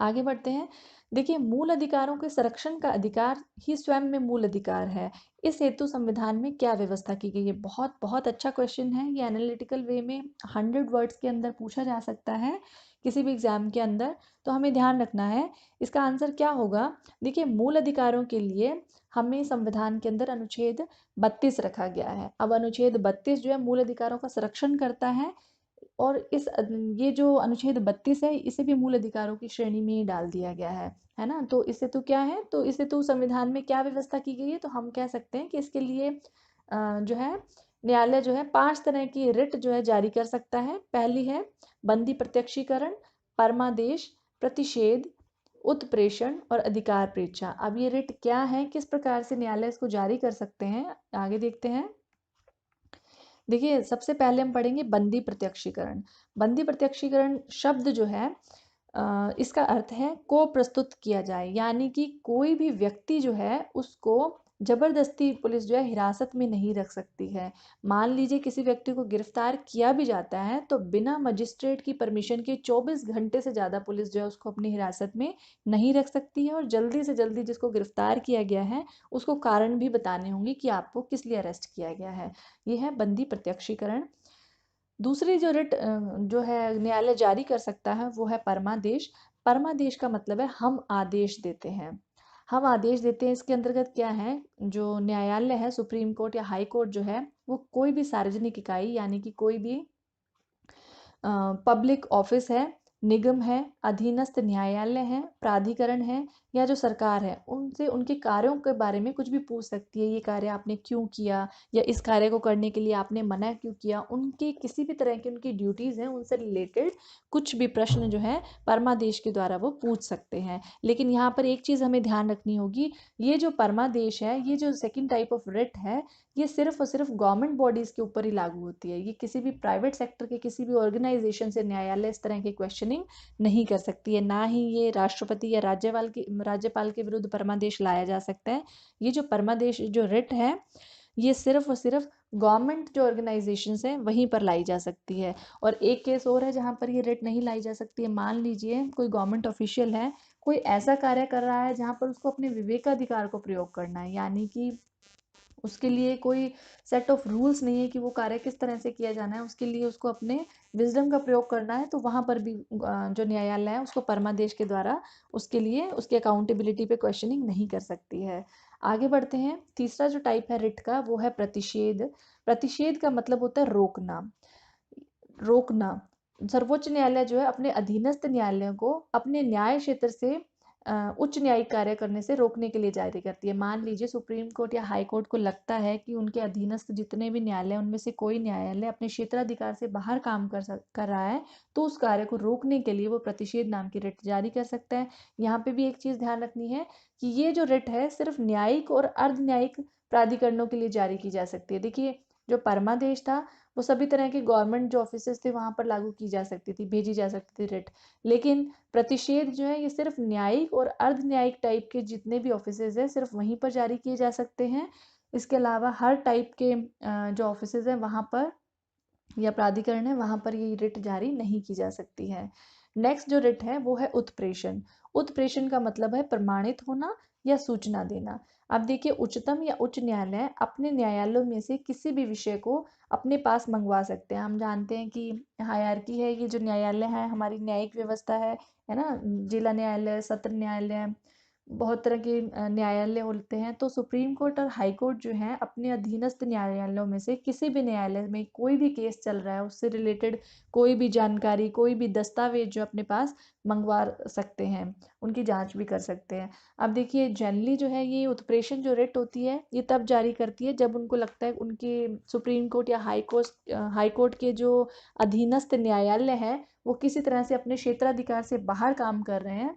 आगे बढ़ते हैं। देखिए मूल अधिकारों के संरक्षण का अधिकार ही स्वयं में मूल अधिकार है। इस हेतु संविधान में क्या व्यवस्था की गई है। बहुत बहुत अच्छा क्वेश्चन है ये, एनालिटिकल वे में 100 वर्ड्स के अंदर पूछा जा सकता है किसी भी एग्जाम के अंदर। तो हमें ध्यान रखना है इसका आंसर क्या होगा। देखिए मूल अधिकारों के लिए हमें संविधान के अंदर अनुच्छेद 32 रखा गया है। अब अनुच्छेद 32 जो है मूल अधिकारों का संरक्षण करता है, और ये जो अनुच्छेद 32 है इसे भी मूल अधिकारों की श्रेणी में ही डाल दिया गया है ना। तो इससे तो क्या है, तो इससे तो संविधान में क्या व्यवस्था की गई है, तो हम कह सकते हैं कि इसके लिए जो है न्यायालय जो है 5 तरह की रिट जो है जारी कर सकता है। पहली है बंदी प्रत्यक्षीकरण, परमादेश, प्रतिषेध, उत्प्रेषण और अधिकार प्रेक्षा। अब ये रिट क्या है, किस प्रकार से न्यायालय इसको जारी कर सकते हैं, आगे देखते हैं। देखिए सबसे पहले हम पढ़ेंगे बंदी प्रत्यक्षीकरण। बंदी प्रत्यक्षीकरण शब्द जो है इसका अर्थ है को प्रस्तुत किया जाए, यानी कि कोई भी व्यक्ति जो है उसको जबरदस्ती पुलिस जो है हिरासत में नहीं रख सकती है। मान लीजिए किसी व्यक्ति को गिरफ्तार किया भी जाता है तो बिना मजिस्ट्रेट की परमिशन के 24 घंटे से ज़्यादा पुलिस जो है उसको अपनी हिरासत में नहीं रख सकती है, और जल्दी से जल्दी जिसको गिरफ्तार किया गया है उसको कारण भी बताने होंगे कि आपको किस लिए अरेस्ट किया गया है। ये है बंदी प्रत्यक्षीकरण। दूसरी जो रिट जो है न्यायालय जारी कर सकता है वो है परमादेश। परमादेश का मतलब है हम आदेश देते हैं। हम आदेश देते हैं इसके अंतर्गत क्या है, जो न्यायालय है सुप्रीम कोर्ट या हाई कोर्ट जो है वो कोई भी सार्वजनिक इकाई यानी कि कोई भी पब्लिक ऑफिस है, निगम है, अधीनस्थ न्यायालय है, प्राधिकरण है, या जो सरकार है उनसे उनके कार्यों के बारे में कुछ भी पूछ सकती है। ये कार्य आपने क्यों किया, या इस कार्य को करने के लिए आपने मना क्यों किया, उनकी किसी भी तरह की उनकी ड्यूटीज़ हैं उनसे रिलेटेड कुछ भी प्रश्न जो है परमादेश के द्वारा वो पूछ सकते हैं। लेकिन यहाँ पर एक चीज़ हमें ध्यान रखनी होगी, ये जो परमादेश है, ये जो सेकेंड टाइप ऑफ रिट है, ये सिर्फ और सिर्फ गवर्नमेंट बॉडीज़ के ऊपर ही लागू होती है। ये किसी भी प्राइवेट सेक्टर के किसी भी ऑर्गेनाइजेशन से न्यायालय इस तरह की क्वेश्चनिंग नहीं कर सकती है। ना ही ये राष्ट्रपति या राज्यपाल के विरुद्ध परमादेश लाया जा सकता है। ये जो परमादेश जो रिट है ये सिर्फ और सिर्फ गवर्नमेंट जो ऑर्गेनाइजेशंस हैं वहीं पर लाई जा सकती है। और एक केस और है जहाँ पर ये रिट नहीं लाई जा सकती है। मान लीजिए कोई गवर्नमेंट ऑफिशियल है, कोई ऐसा कार्य कर रहा है जहाँ पर उसको अपने विवेकाधिकार को प्रयोग करना है, यानी कि उसके लिए कोई सेट ऑफ रूल्स नहीं है कि वो कार्य किस तरह से किया जाना है, उसके लिए उसको अपने विजडम का प्रयोग करना है। तो वहाँ पर भी जो न्यायालय है उसको परमादेश के द्वारा उसके लिए उसकी अकाउंटेबिलिटी पे क्वेश्चनिंग नहीं कर सकती है। आगे बढ़ते हैं। तीसरा जो टाइप है रिट का वो है प्रतिषेध। प्रतिषेध का मतलब होता है रोकना। रोकना। सर्वोच्च न्यायालय जो है अपने अधीनस्थ न्यायालयों को अपने न्याय क्षेत्र से उच्च न्यायिक कार्य करने से रोकने के लिए जारी करती है। मान लीजिए सुप्रीम कोर्ट या हाई कोर्ट को लगता है कि उनके अधीनस्थ जितने भी न्यायालय हैं उनमें से कोई न्यायालय अपने क्षेत्राधिकार से बाहर काम कर रहा है, तो उस कार्य को रोकने के लिए वो प्रतिषेध नाम की रिट जारी कर सकता है। यहाँ पे भी एक चीज़ ध्यान रखनी है कि ये जो रिट है सिर्फ न्यायिक और अर्ध न्यायिक प्राधिकरणों के लिए जारी की जा सकती है। देखिए, जो परमादेश था वो सभी तरह के गवर्नमेंट जो ऑफिसेज थे वहां पर लागू की जा सकती थी, भेजी जा सकती थी रिट। लेकिन प्रतिषेध जो है ये सिर्फ न्यायिक और अर्ध न्यायिक टाइप के जितने भी ऑफिसेज हैं सिर्फ वहीं पर जारी किए जा सकते हैं। इसके अलावा हर टाइप के जो ऑफिसेज हैं वहां पर या प्राधिकरण है वहां पर ये रिट जारी नहीं की जा सकती है। नेक्स्ट जो रिट है वो है उत्प्रेषण। उत्प्रेषण का मतलब है प्रमाणित होना या सूचना देना। अब देखिए, उच्चतम या उच्च न्यायालय अपने न्यायालयों में से किसी भी विषय को अपने पास मंगवा सकते हैं। हम जानते हैं कि हायरार्की है, ये जो न्यायालय है हमारी न्यायिक व्यवस्था है ना, जिला न्यायालय, सत्र न्यायालय, बहुत तरह के न्यायालय होते हैं। तो सुप्रीम कोर्ट और हाई कोर्ट जो है अपने अधीनस्थ न्यायालयों में से किसी भी न्यायालय में कोई भी केस चल रहा है उससे रिलेटेड कोई भी जानकारी, कोई भी दस्तावेज जो अपने पास मंगवा सकते हैं, उनकी जांच भी कर सकते हैं। अब देखिए, जनरली जो है ये उत्प्रेषण जो रिट होती है ये तब जारी करती है जब उनको लगता है उनके सुप्रीम कोर्ट या हाई कोर्ट के जो अधीनस्थ न्यायालय है वो किसी तरह से अपने क्षेत्राधिकार से बाहर काम कर रहे हैं।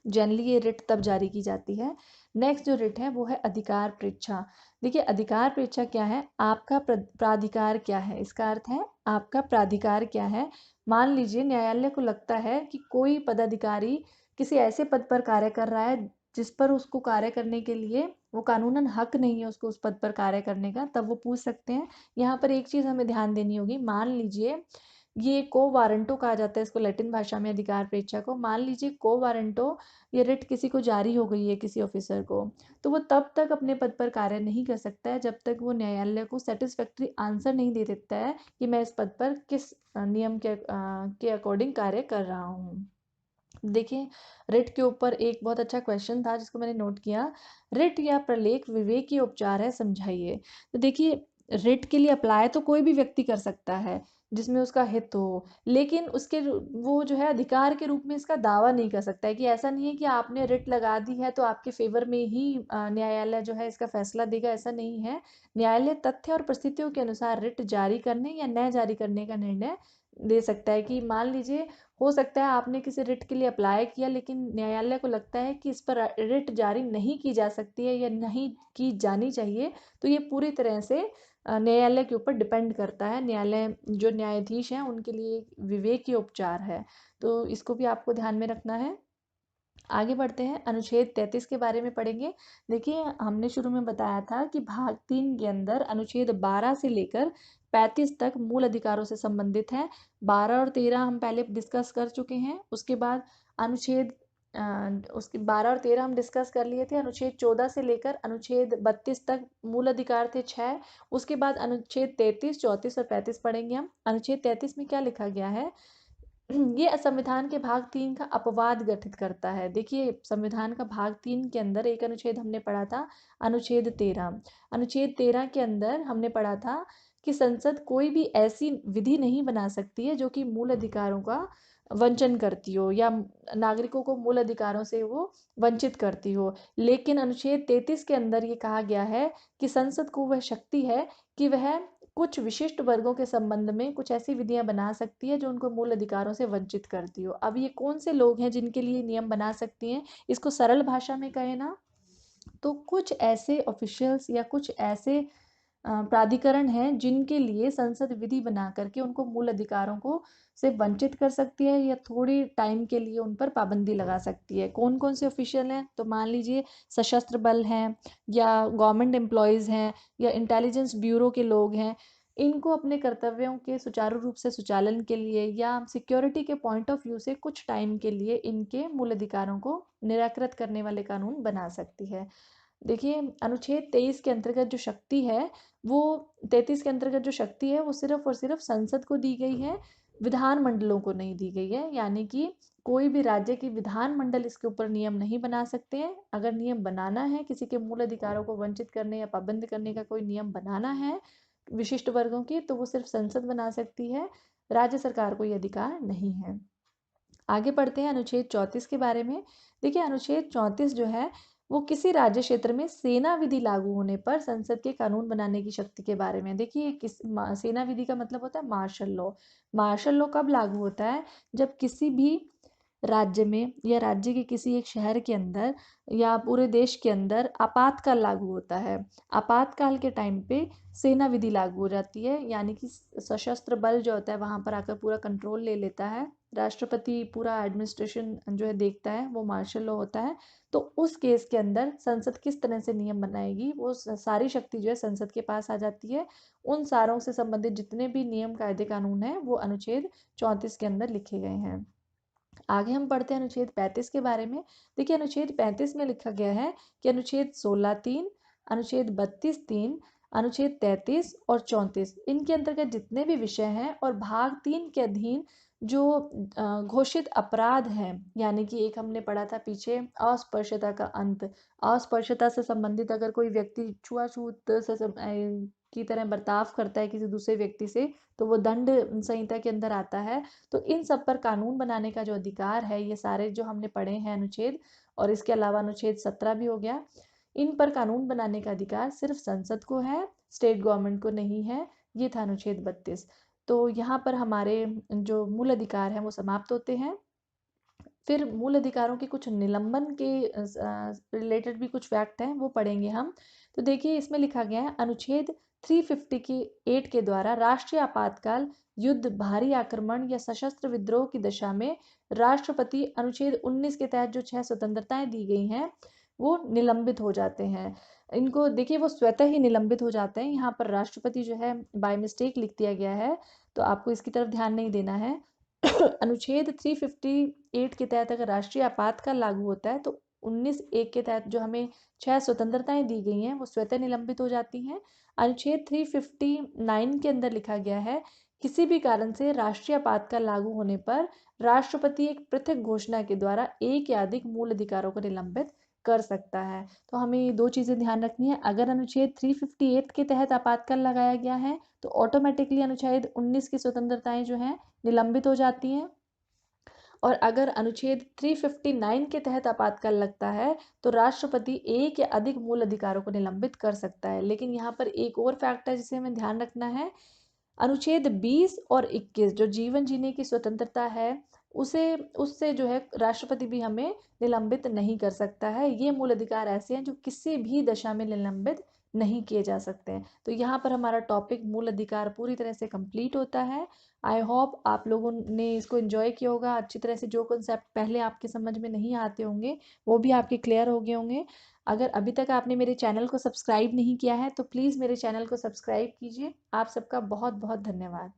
जनरली ये रिट तब जारी की जाती है। नेक्स्ट जो रिट है वो है अधिकार परीक्षा। देखिए, अधिकार परीक्षा क्या है, आपका प्राधिकार क्या है, इसका अर्थ है आपका प्राधिकार क्या है। मान लीजिए न्यायालय को लगता है कि कोई पदाधिकारी किसी ऐसे पद पर कार्य कर रहा है जिस पर उसको कार्य करने के लिए वो कानूनन हक नहीं है उसको उस पद पर कार्य करने का, तब वो पूछ सकते हैं। यहाँ पर एक चीज हमें ध्यान देनी होगी, मान लीजिए ये को वारंटो कहा जाता है इसको लैटिन भाषा में, अधिकार परीक्षा को। मान लीजिए को वारंटो ये रिट किसी को जारी हो गई है, किसी ऑफिसर को, तो वो तब तक अपने पद पर कार्य नहीं कर सकता है जब तक वो न्यायालय को सेटिस्फैक्ट्री आंसर नहीं दे देता है कि मैं इस पद पर किस नियम के अकॉर्डिंग कार्य कर रहा हूँ। देखिए, रिट के ऊपर एक बहुत अच्छा क्वेश्चन था जिसको मैंने नोट किया, रिट या प्रलेख विवेकी उपचार है, समझाइए। तो देखिए, रिट के लिए अप्लाई तो कोई भी व्यक्ति कर सकता है जिसमें उसका हित हो, लेकिन वो जो है अधिकार के रूप में इसका दावा नहीं कर सकता है। कि ऐसा नहीं है कि आपने रिट लगा दी है तो आपके फेवर में ही न्यायालय जो है इसका फैसला देगा, ऐसा नहीं है। न्यायालय तथ्य और परिस्थितियों के अनुसार रिट जारी करने या न जारी करने का निर्णय दे सकता है। कि मान लीजिए, हो सकता है आपने किसी रिट के लिए अप्लाई किया लेकिन न्यायालय को लगता है कि इस पर रिट जारी नहीं की जा सकती है या नहीं की जानी चाहिए, तो ये पूरी तरह से न्यायालय के ऊपर डिपेंड करता है। न्यायालय जो न्यायाधीश हैं उनके लिए विवेकीय उपचार है, तो इसको भी आपको ध्यान में रखना है। आगे बढ़ते हैं, अनुच्छेद 33 के बारे में पढ़ेंगे। देखिए, हमने शुरू में बताया था कि भाग 3 के अंदर अनुच्छेद 12 से लेकर 35 तक मूल अधिकारों से संबंधित है। 12 और 13 हम पहले डिस्कस कर चुके हैं। उसके बाद अनुच्छेद उसके 12 और 13 हम डिस्कस कर लिए थे। अनुच्छेद 14 से लेकर अनुच्छेद 32 तक मूल अधिकार थे 6। उसके बाद अनुच्छेद 33, 34 और 35 पढ़ेंगे हम। अनुच्छेद 33 में क्या लिखा गया है, ये संविधान के भाग 3 का अपवाद गठित करता है। देखिए, संविधान का भाग 3 के अंदर एक अनुच्छेद हमने पढ़ा था, अनुच्छेद 13। अनुच्छेद 13 के अंदर हमने पढ़ा था कि संसद कोई भी ऐसी विधि नहीं बना सकती है जो कि मूल अधिकारों का वंचन करती हो या नागरिकों को मूल अधिकारों से वो वंचित करती हो। लेकिन अनुच्छेद 33 के अंदर ये कहा गया है कि संसद को वह शक्ति है कि वह कुछ विशिष्ट वर्गों के संबंध में कुछ ऐसी विधियां बना सकती है जो उनको मूल अधिकारों से वंचित करती हो। अब ये कौन से लोग हैं जिनके लिए नियम बना सकती हैं, इसको सरल भाषा में कहे ना, तो कुछ ऐसे ऑफिशियल्स या कुछ ऐसे प्राधिकरण हैं जिनके लिए संसद विधि बना करके उनको मूल अधिकारों को से वंचित कर सकती है या थोड़ी टाइम के लिए उन पर पाबंदी लगा सकती है। कौन कौन से ऑफिशियल हैं, तो मान लीजिए सशस्त्र बल हैं या गवर्नमेंट एम्प्लॉयज़ हैं या इंटेलिजेंस ब्यूरो के लोग हैं। इनको अपने कर्तव्यों के सुचारू रूप से सुचालन के लिए या सिक्योरिटी के पॉइंट ऑफ व्यू से कुछ टाइम के लिए इनके मूल अधिकारों को निराकृत करने वाले कानून बना सकती है। देखिए, अनुच्छेद 23 के अंतर्गत जो शक्ति है वो 33 के अंतर्गत जो शक्ति है वो सिर्फ और सिर्फ संसद को दी गई है, विधानमंडलों को नहीं दी गई है। यानी कि कोई भी राज्य की विधानमंडल इसके ऊपर नियम नहीं बना सकते हैं। अगर नियम बनाना है, किसी के मूल अधिकारों को वंचित करने या पाबंद करने का कोई नियम बनाना है विशिष्ट वर्गों की, तो वो सिर्फ संसद बना सकती है, राज्य सरकार को ये अधिकार नहीं है। आगे पढ़ते हैं अनुच्छेद 34 के बारे में। देखिए अनुच्छेद 34 जो है वो किसी राज्य क्षेत्र में सेना विधि लागू होने पर संसद के कानून बनाने की शक्ति के बारे में। देखिए सेना विधि का मतलब होता है मार्शल लॉ। मार्शल लॉ कब लागू होता है? जब किसी भी राज्य में या राज्य के किसी एक शहर के अंदर या पूरे देश के अंदर आपातकाल लागू होता है। आपातकाल के टाइम पे सेना विधि लागू हो जाती है, यानी कि सशस्त्र बल जो होता है वहां पर आकर पूरा कंट्रोल ले लेता है। राष्ट्रपति पूरा एडमिनिस्ट्रेशन जो है देखता है, वो मार्शल लॉ होता है। तो उस केस के अंदर संसद किस तरह से नियम बनाएगी, वो सारी शक्ति जो है संसद के पास आ जाती है। उन सारों से संबंधित जितने भी नियम कायदे कानून हैं वो अनुच्छेद 34 के अंदर लिखे गए हैं। आगे हम पढ़ते हैं अनुच्छेद 35 के बारे में। देखिए अनुच्छेद 35 में लिखा गया है कि अनुच्छेद 16(3), अनुच्छेद 32(3), अनुच्छेद 33 और 34 इनके अंतर्गत जितने भी विषय हैं और भाग 3 के अधीन जो घोषित अपराध हैं, यानी कि एक हमने पढ़ा था पीछे अस्पृश्यता का अंत। अस्पृश्यता से संबंधित अगर कोई व्यक्ति छुआछूत की तरह बर्ताव करता है किसी दूसरे व्यक्ति से, तो वो दंड संहिता के अंदर आता है। तो इन सब पर कानून बनाने का जो अधिकार है, ये सारे जो हमने पढ़े हैं अनुच्छेद, और इसके अलावा अनुच्छेद 17 भी हो गया, इन पर कानून बनाने का अधिकार सिर्फ संसद को है, स्टेट गवर्नमेंट को नहीं है। ये था अनुच्छेद 32। तो यहाँ पर हमारे जो मूल अधिकार हैं वो समाप्त होते हैं। फिर मूल अधिकारों के कुछ निलंबन के रिलेटेड भी कुछ फैक्ट हैं, वो पढ़ेंगे हम। तो देखिए इसमें लिखा गया है अनुच्छेद 350 के 8 के द्वारा राष्ट्रीय आपातकाल, युद्ध, भारी आक्रमण या सशस्त्र विद्रोह की दशा में राष्ट्रपति अनुच्छेद 19 के तहत जो 6 स्वतंत्रताएं दी गई हैं वो निलंबित हो जाते हैं। इनको देखिए वो स्वतः ही निलंबित हो जाते हैं। यहाँ पर राष्ट्रपति जो है बाय मिस्टेक लिख दिया गया है, तो आपको इसकी तरफ ध्यान नहीं देना है। अनुच्छेद 358 के तहत अगर राष्ट्रीय आपातकाल लागू होता है तो 19(1) के तहत जो हमें 6 स्वतंत्रताएं दी गई हैं वो स्वतः निलंबित हो जाती हैं। अनुच्छेद 359 के अंदर लिखा गया है किसी भी कारण से राष्ट्रीय आपातकाल लागू होने पर राष्ट्रपति एक पृथक घोषणा के द्वारा एक या अधिक मूल अधिकारों को निलंबित कर सकता है। तो हमें ये दो चीजें ध्यान रखनी है। अगर अनुच्छेद 358 के तहत आपातकाल लगाया गया है तो ऑटोमेटिकली अनुच्छेद 19 की स्वतंत्रताएं जो हैं निलंबित हो जाती हैं। और अगर अनुच्छेद 359 के तहत आपातकाल लगता है तो राष्ट्रपति एक या अधिक मूल अधिकारों को निलंबित कर सकता है। लेकिन यहाँ पर एक और फैक्ट है जिसे हमें ध्यान रखना है। अनुच्छेद 20 और 21 जो जीवन जीने की स्वतंत्रता है, उसे उससे जो है राष्ट्रपति भी हमें निलंबित नहीं कर सकता है। ये मूल अधिकार ऐसे हैं जो किसी भी दशा में निलंबित नहीं किए जा सकते हैं। तो यहाँ पर हमारा टॉपिक मूल अधिकार पूरी तरह से कंप्लीट होता है। आई होप आप लोगों ने इसको एंजॉय किया होगा अच्छी तरह से। जो कॉन्सेप्ट पहले आपके समझ में नहीं आते होंगे वो भी आपके क्लियर हो गए होंगे। अगर अभी तक आपने मेरे चैनल को सब्सक्राइब नहीं किया है तो प्लीज़ मेरे चैनल को सब्सक्राइब कीजिए। आप सबका बहुत बहुत धन्यवाद।